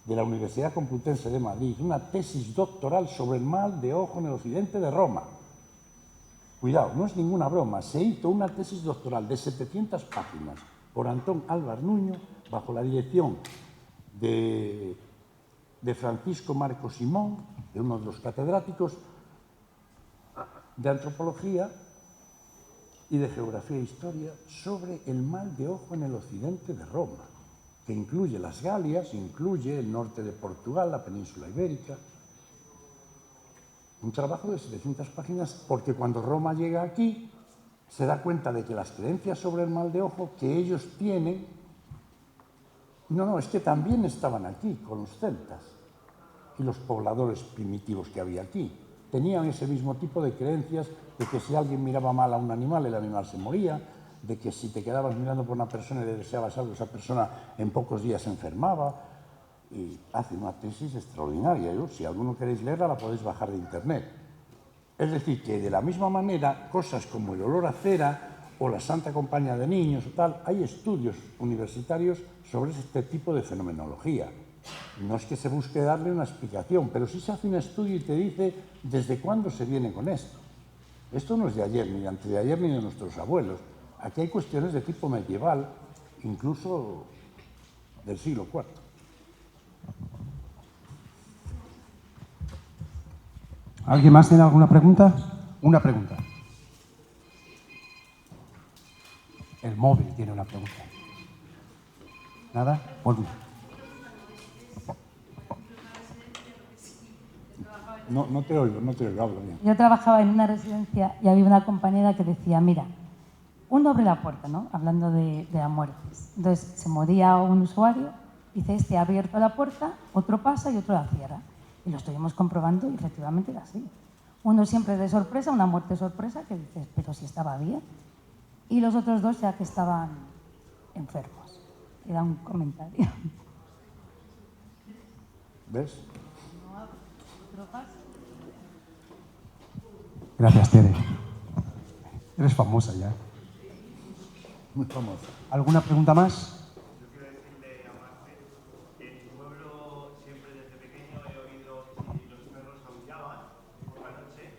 de la Universidad Complutense de Madrid, una tesis doctoral sobre el mal de ojo en el occidente de Roma. Cuidado, no es ninguna broma, se hizo una tesis doctoral de 700 páginas por Antón Álvar Nuño bajo la dirección de Francisco Marco Simón, de uno de los catedráticos de antropología y de geografía e historia, sobre el mal de ojo en el occidente de Roma, que incluye las Galias, incluye el norte de Portugal, la península ibérica. Un trabajo de 700 páginas porque cuando Roma llega aquí se da cuenta de que las creencias sobre el mal de ojo que ellos tienen es que también estaban aquí con los celtas y los pobladores primitivos que había aquí. Tenían ese mismo tipo de creencias de que si alguien miraba mal a un animal, el animal se moría, de que si te quedabas mirando por una persona y le deseabas algo, esa persona en pocos días se enfermaba. Y hace una tesis extraordinaria. Si alguno queréis leerla, la podéis bajar de internet. Es decir, que de la misma manera, cosas como el olor a cera o la Santa Compañía de Niños o tal, hay estudios universitarios sobre este tipo de fenomenología. No es que se busque darle una explicación, pero sí se hace un estudio y te dice desde cuándo se viene con esto. Esto no es de ayer, ni de antes de ayer, ni de nuestros abuelos. Aquí hay cuestiones de tipo medieval, incluso del siglo IV. ¿Alguien más tiene alguna pregunta? Una pregunta. El móvil tiene una pregunta. ¿Nada? Pues No te oigo, hablo bien. Yo trabajaba en una residencia y había una compañera que decía, mira, uno abre la puerta, ¿no? Hablando de las muertes. Entonces se moría un usuario, dice, este ha abierto la puerta, otro pasa y otro la cierra. Y lo estuvimos comprobando y efectivamente era así. Uno siempre de sorpresa, una muerte sorpresa, que dices, pero si estaba bien. Y los otros dos ya que estaban enfermos. Era un comentario. ¿Ves? gracias, Tere. Eres famosa ya. Muy famosa. ¿Alguna pregunta más? Yo quiero decirle a Marce que en mi pueblo siempre desde pequeño he oído que si los perros aullaban por la noche.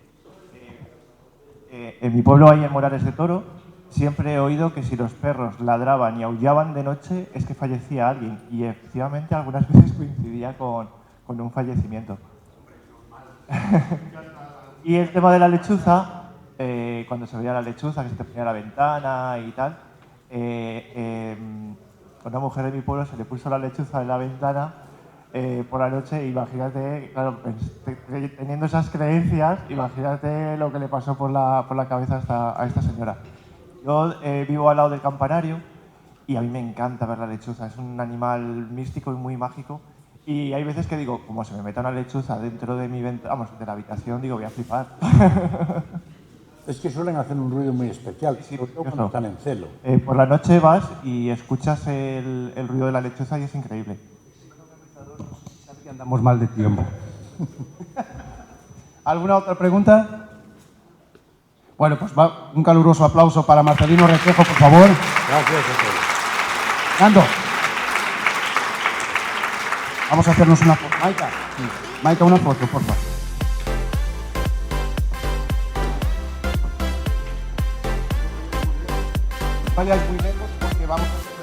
En mi pueblo hay en Morales de Toro, siempre he oído que si los perros ladraban y aullaban de noche es que fallecía alguien. Y efectivamente algunas veces coincidía con un fallecimiento. Y el tema de la lechuza, cuando se veía la lechuza, que se te ponía a la ventana y tal, a una mujer de mi pueblo se le puso la lechuza en la ventana por la noche. Imagínate, claro, teniendo esas creencias, imagínate lo que le pasó por la cabeza a esta señora. Yo vivo al lado del campanario y a mí me encanta ver la lechuza. Es un animal místico y muy mágico. Y hay veces que digo, como se me meta una lechuza dentro de mi de la habitación, digo, voy a flipar. Es que suelen hacer un ruido muy especial, Sí, sobre todo eso. cuando están en celo. Por la noche vas y escuchas el ruido de la lechuza y es increíble. Sabes que andamos mal de tiempo. ¿Alguna otra pregunta? Bueno, pues va un caluroso aplauso para Marcelino Requejo, por favor. Gracias a todos. Nando. Vamos a hacernos una foto. Maika. Maika, una foto, por favor. Vayáis muy lejos porque vamos a hacer...